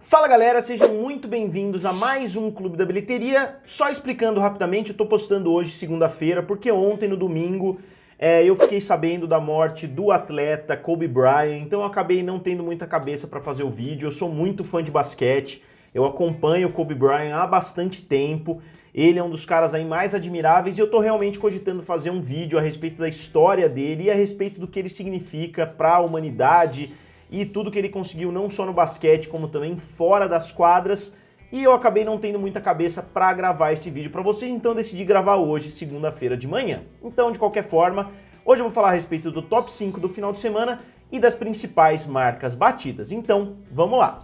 Fala galera, sejam muito bem-vindos a mais um Clube da Bilheteria. Só explicando rapidamente, eu tô postando hoje, segunda-feira, porque ontem, no domingo, eu fiquei sabendo da morte do atleta Kobe Bryant, então eu acabei não tendo muita cabeça para fazer o vídeo. Eu sou muito fã de basquete, eu acompanho o Kobe Bryant há bastante tempo, ele é um dos caras aí mais admiráveis e eu tô realmente cogitando fazer um vídeo a respeito da história dele e a respeito do que ele significa para a humanidade e tudo que ele conseguiu não só no basquete, como também fora das quadras. E eu acabei não tendo muita cabeça para gravar esse vídeo para vocês, então eu decidi gravar hoje, segunda-feira de manhã. Então, de qualquer forma, hoje eu vou falar a respeito do top 5 do final de semana e das principais marcas batidas. Então, vamos lá!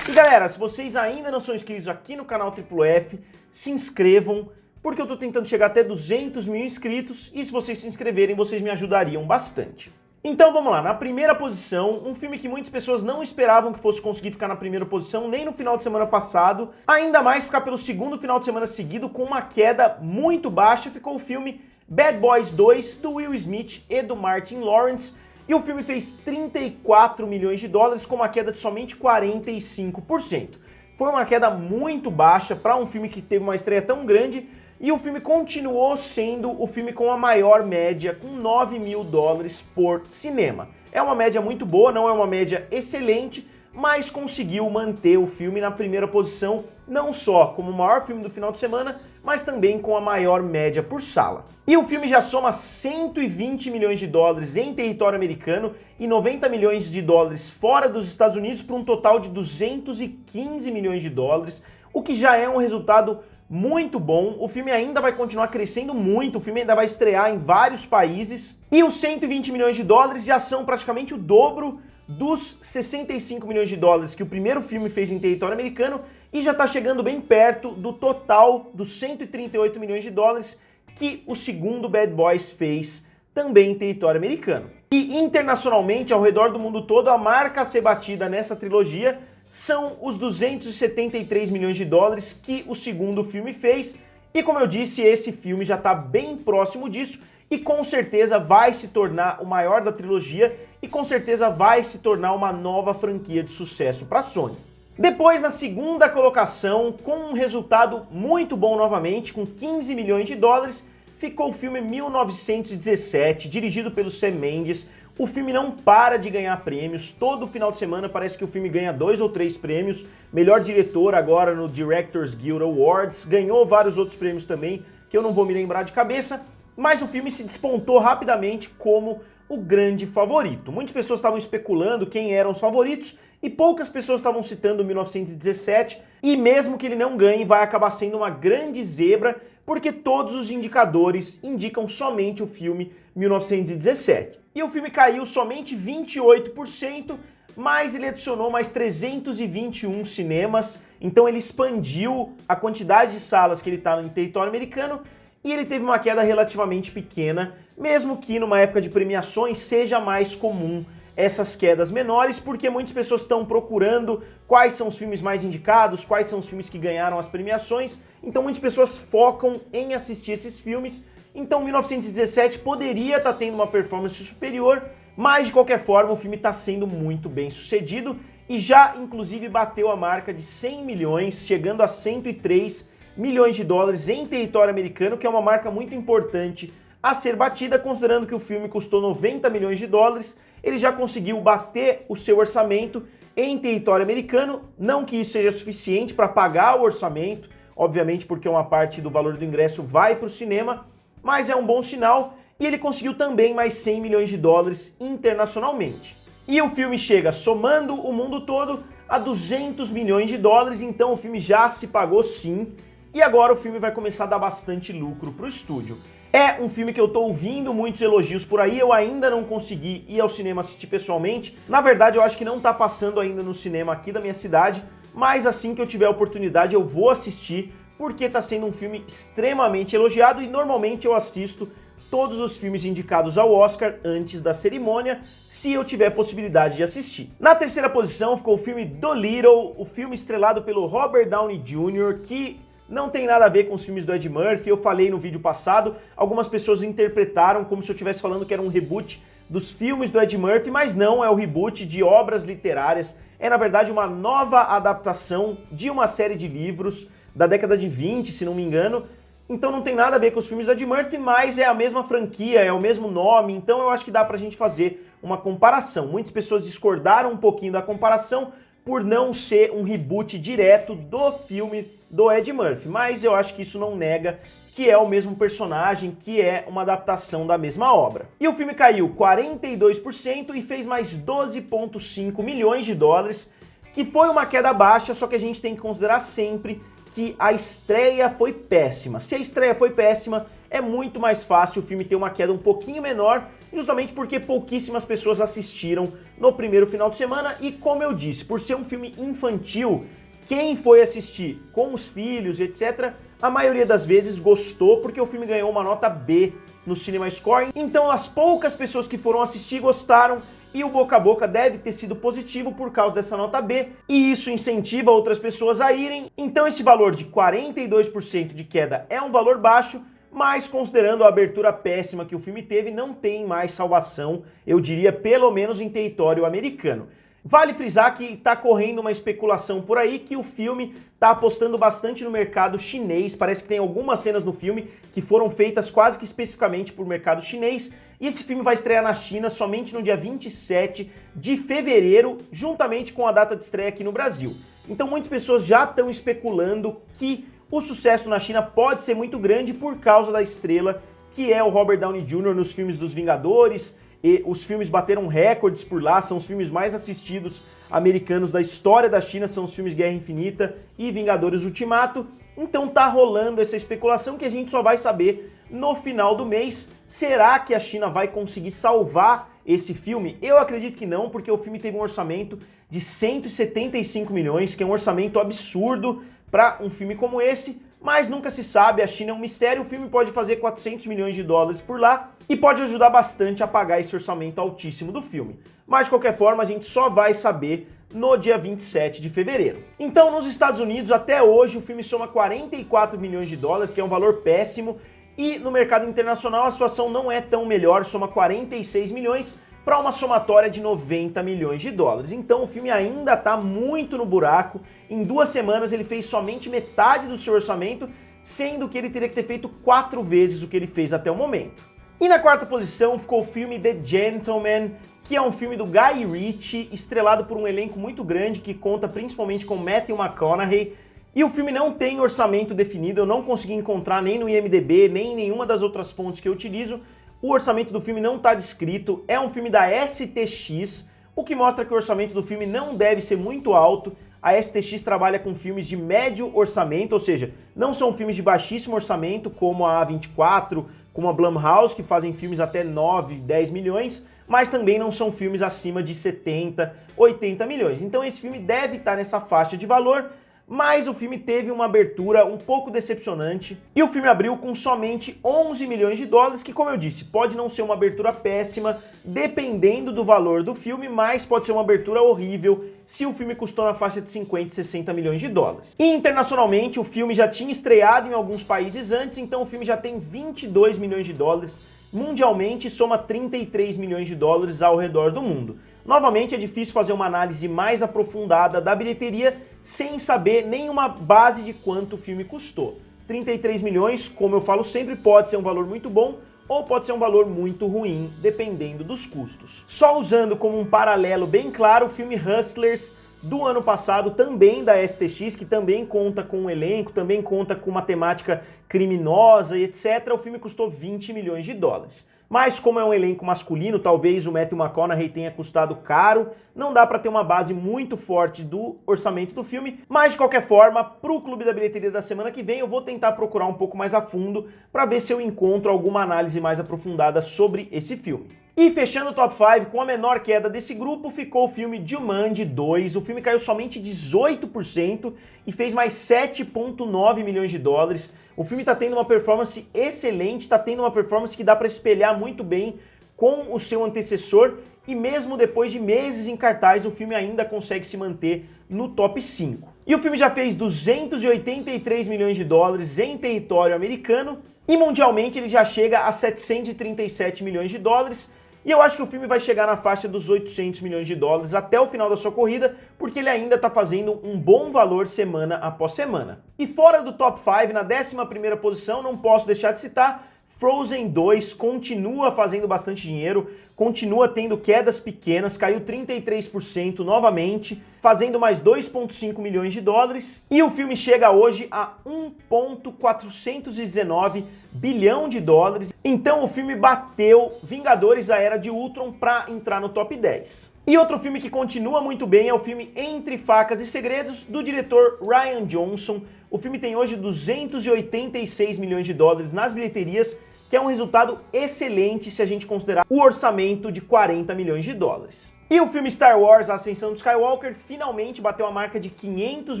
E galera, se vocês ainda não são inscritos aqui no canal F, se inscrevam, porque eu tô tentando chegar até 200 mil inscritos e se vocês se inscreverem, vocês me ajudariam bastante. Então vamos lá, na primeira posição, um filme que muitas pessoas não esperavam que fosse conseguir ficar na primeira posição, nem no final de semana passado, ainda mais ficar pelo segundo final de semana seguido com uma queda muito baixa, ficou o filme Bad Boys 2, do Will Smith e do Martin Lawrence, e o filme fez 34 milhões de dólares com uma queda de somente 45%. Foi uma queda muito baixa para um filme que teve uma estreia tão grande, e o filme continuou sendo o filme com a maior média, com 9 mil dólares por cinema. É uma média muito boa, não é uma média excelente, mas conseguiu manter o filme na primeira posição, não só como o maior filme do final de semana, mas também com a maior média por sala. E o filme já soma 120 milhões de dólares em território americano e 90 milhões de dólares fora dos Estados Unidos, para um total de 215 milhões de dólares, o que já é um resultado muito bom. O filme ainda vai continuar crescendo muito, o filme ainda vai estrear em vários países, e os 120 milhões de dólares já são praticamente o dobro dos 65 milhões de dólares que o primeiro filme fez em território americano, e já está chegando bem perto do total dos 138 milhões de dólares que o segundo Bad Boys fez também em território americano. E internacionalmente, ao redor do mundo todo, a marca a ser batida nessa trilogia são os 273 milhões de dólares que o segundo filme fez, e como eu disse, esse filme já está bem próximo disso, e com certeza vai se tornar o maior da trilogia, e com certeza vai se tornar uma nova franquia de sucesso para a Sony. Depois, na segunda colocação, com um resultado muito bom novamente, com 15 milhões de dólares, ficou o filme 1917, dirigido pelo Sam Mendes. O filme não para de ganhar prêmios, todo final de semana parece que o filme ganha 2 ou 3 prêmios, melhor diretor agora no Directors Guild Awards, ganhou vários outros prêmios também, que eu não vou me lembrar de cabeça, mas o filme se despontou rapidamente como o grande favorito. Muitas pessoas estavam especulando quem eram os favoritos e poucas pessoas estavam citando 1917, e mesmo que ele não ganhe, vai acabar sendo uma grande zebra, porque todos os indicadores indicam somente o filme 1917. E o filme caiu somente 28%, mas ele adicionou mais 321 cinemas, então ele expandiu a quantidade de salas que ele está no território americano, e ele teve uma queda relativamente pequena, mesmo que numa época de premiações seja mais comum essas quedas menores, porque muitas pessoas estão procurando quais são os filmes mais indicados, quais são os filmes que ganharam as premiações, então muitas pessoas focam em assistir esses filmes. Então 1917 poderia estar tendo uma performance superior, mas de qualquer forma o filme está sendo muito bem sucedido e já inclusive bateu a marca de 100 milhões, chegando a 103 milhões de dólares em território americano, que é uma marca muito importante a ser batida, considerando que o filme custou 90 milhões de dólares, ele já conseguiu bater o seu orçamento em território americano, não que isso seja suficiente para pagar o orçamento, obviamente porque uma parte do valor do ingresso vai para o cinema, mas é um bom sinal, e ele conseguiu também mais 100 milhões de dólares internacionalmente. E o filme chega, somando o mundo todo, a 200 milhões de dólares, então o filme já se pagou sim, e agora o filme vai começar a dar bastante lucro para o estúdio. É um filme que eu tô ouvindo muitos elogios por aí, eu ainda não consegui ir ao cinema assistir pessoalmente. Na verdade, eu acho que não tá passando ainda no cinema aqui da minha cidade, mas assim que eu tiver a oportunidade eu vou assistir, porque tá sendo um filme extremamente elogiado e normalmente eu assisto todos os filmes indicados ao Oscar antes da cerimônia, se eu tiver possibilidade de assistir. Na terceira posição ficou o filme Dolittle, o filme estrelado pelo Robert Downey Jr., que não tem nada a ver com os filmes do Ed Murphy. Eu falei no vídeo passado, algumas pessoas interpretaram como se eu estivesse falando que era um reboot dos filmes do Ed Murphy, mas não é o reboot de obras literárias, é na verdade uma nova adaptação de uma série de livros da década de 20, se não me engano. Então não tem nada a ver com os filmes do Ed Murphy, mas é a mesma franquia, é o mesmo nome, então eu acho que dá pra gente fazer uma comparação. Muitas pessoas discordaram um pouquinho da comparação por não ser um reboot direto do filme do Ed Murphy, mas eu acho que isso não nega que é o mesmo personagem, que é uma adaptação da mesma obra. E o filme caiu 42% e fez mais 12,5 milhões de dólares, que foi uma queda baixa, só que a gente tem que considerar sempre que a estreia foi péssima. Se a estreia foi péssima, é muito mais fácil o filme ter uma queda um pouquinho menor, justamente porque pouquíssimas pessoas assistiram no primeiro final de semana e, como eu disse, por ser um filme infantil, quem foi assistir com os filhos, etc., a maioria das vezes gostou porque o filme ganhou uma nota B no CinemaScore. Então as poucas pessoas que foram assistir gostaram e o boca a boca deve ter sido positivo por causa dessa nota B e isso incentiva outras pessoas a irem. Então esse valor de 42% de queda é um valor baixo, mas considerando a abertura péssima que o filme teve, não tem mais salvação, eu diria, pelo menos em território americano. Vale frisar que está correndo uma especulação por aí que o filme está apostando bastante no mercado chinês. Parece que tem algumas cenas no filme que foram feitas quase que especificamente para o mercado chinês. E esse filme vai estrear na China somente no dia 27 de fevereiro, juntamente com a data de estreia aqui no Brasil. Então muitas pessoas já estão especulando que o sucesso na China pode ser muito grande por causa da estrela que é o Robert Downey Jr. nos filmes dos Vingadores. E os filmes bateram recordes por lá, são os filmes mais assistidos americanos da história da China, são os filmes Guerra Infinita e Vingadores Ultimato. Então tá rolando essa especulação que a gente só vai saber no final do mês. Será que a China vai conseguir salvar esse filme? Eu acredito que não, porque o filme teve um orçamento de 175 milhões, que é um orçamento absurdo para um filme como esse, mas nunca se sabe, a China é um mistério, o filme pode fazer 400 milhões de dólares por lá e pode ajudar bastante a pagar esse orçamento altíssimo do filme. Mas de qualquer forma, a gente só vai saber no dia 27 de fevereiro. Então, nos Estados Unidos, até hoje, o filme soma 44 milhões de dólares, que é um valor péssimo, e no mercado internacional a situação não é tão melhor, soma 46 milhões para uma somatória de 90 milhões de dólares. Então o filme ainda está muito no buraco. Em 2 semanas ele fez somente metade do seu orçamento, sendo que ele teria que ter feito 4 vezes o que ele fez até o momento. E na quarta posição ficou o filme The Gentleman, que é um filme do Guy Ritchie, estrelado por um elenco muito grande que conta principalmente com Matthew McConaughey. E o filme não tem orçamento definido, eu não consegui encontrar nem no IMDb, nem em nenhuma das outras fontes que eu utilizo. O orçamento do filme não está descrito, é um filme da STX, o que mostra que o orçamento do filme não deve ser muito alto. A STX trabalha com filmes de médio orçamento, ou seja, não são filmes de baixíssimo orçamento, como a A24, como a Blumhouse, que fazem filmes até 9, 10 milhões, mas também não são filmes acima de 70, 80 milhões. Então esse filme deve estar nessa faixa de valor, mas o filme teve uma abertura um pouco decepcionante e o filme abriu com somente 11 milhões de dólares, que, como eu disse, pode não ser uma abertura péssima dependendo do valor do filme, mas pode ser uma abertura horrível se o filme custou na faixa de 50 e 60 milhões de dólares. E internacionalmente o filme já tinha estreado em alguns países antes, então o filme já tem 22 milhões de dólares mundialmente e soma 33 milhões de dólares ao redor do mundo. Novamente, é difícil fazer uma análise mais aprofundada da bilheteria sem saber nenhuma base de quanto o filme custou. 33 milhões, como eu falo sempre, pode ser um valor muito bom ou pode ser um valor muito ruim, dependendo dos custos. Só usando como um paralelo bem claro o filme Hustlers do ano passado, também da STX, que também conta com um elenco, também conta com uma temática criminosa e etc. O filme custou 20 milhões de dólares. Mas como é um elenco masculino, talvez o Matthew McConaughey tenha custado caro, não dá para ter uma base muito forte do orçamento do filme, mas de qualquer forma, para o Clube da Bilheteria da semana que vem, eu vou tentar procurar um pouco mais a fundo para ver se eu encontro alguma análise mais aprofundada sobre esse filme. E fechando o top 5, com a menor queda desse grupo, ficou o filme Jumanji 2. O filme caiu somente 18% e fez mais 7,9 milhões de dólares. O filme está tendo uma performance excelente, está tendo uma performance que dá para espelhar muito bem com o seu antecessor e mesmo depois de meses em cartaz, o filme ainda consegue se manter no top 5. E o filme já fez 283 milhões de dólares em território americano e mundialmente ele já chega a 737 milhões de dólares. E eu acho que o filme vai chegar na faixa dos 800 milhões de dólares até o final da sua corrida, porque ele ainda está fazendo um bom valor semana após semana. E fora do top 5, na 11ª posição, não posso deixar de citar, Frozen 2 continua fazendo bastante dinheiro, continua tendo quedas pequenas, caiu 33% novamente, fazendo mais 2,5 milhões de dólares, e o filme chega hoje a 1,419 bilhão de dólares, então o filme bateu Vingadores A Era de Ultron para entrar no top 10. E outro filme que continua muito bem é o filme Entre Facas e Segredos, do diretor Rian Johnson. O filme tem hoje 286 milhões de dólares nas bilheterias, que é um resultado excelente se a gente considerar o orçamento de 40 milhões de dólares. E o filme Star Wars, A Ascensão do Skywalker, finalmente bateu a marca de 500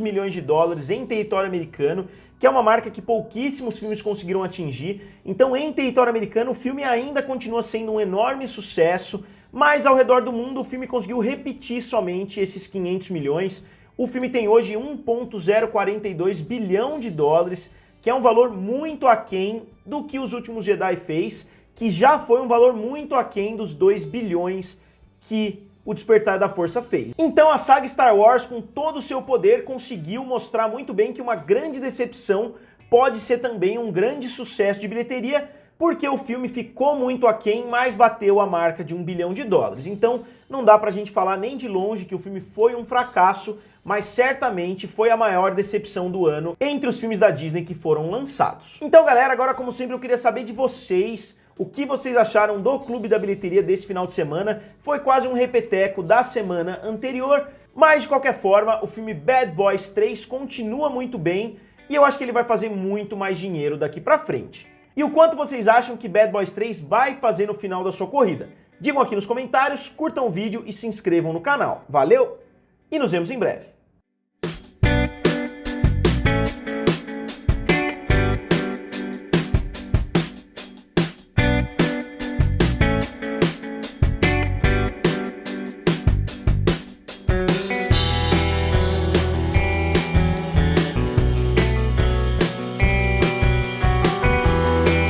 milhões de dólares em território americano, que é uma marca que pouquíssimos filmes conseguiram atingir. Então, em território americano, o filme ainda continua sendo um enorme sucesso, mas ao redor do mundo o filme conseguiu repetir somente esses 500 milhões. O filme tem hoje 1,042 bilhão de dólares, que é um valor muito aquém do que Os Últimos Jedi fez, que já foi um valor muito aquém dos 2 bilhões que O Despertar da Força fez. Então a saga Star Wars, com todo o seu poder, conseguiu mostrar muito bem que uma grande decepção pode ser também um grande sucesso de bilheteria, porque o filme ficou muito aquém, mas bateu a marca de 1 bilhão de dólares. Então não dá pra gente falar nem de longe que o filme foi um fracasso, mas certamente foi a maior decepção do ano entre os filmes da Disney que foram lançados. Então galera, agora como sempre eu queria saber de vocês, o que vocês acharam do Clube da Bilheteria desse final de semana. Foi quase um repeteco da semana anterior, mas de qualquer forma o filme Bad Boys 3 continua muito bem e eu acho que ele vai fazer muito mais dinheiro daqui pra frente. E o quanto vocês acham que Bad Boys 3 vai fazer no final da sua corrida? Digam aqui nos comentários, curtam o vídeo e se inscrevam no canal. Valeu e nos vemos em breve.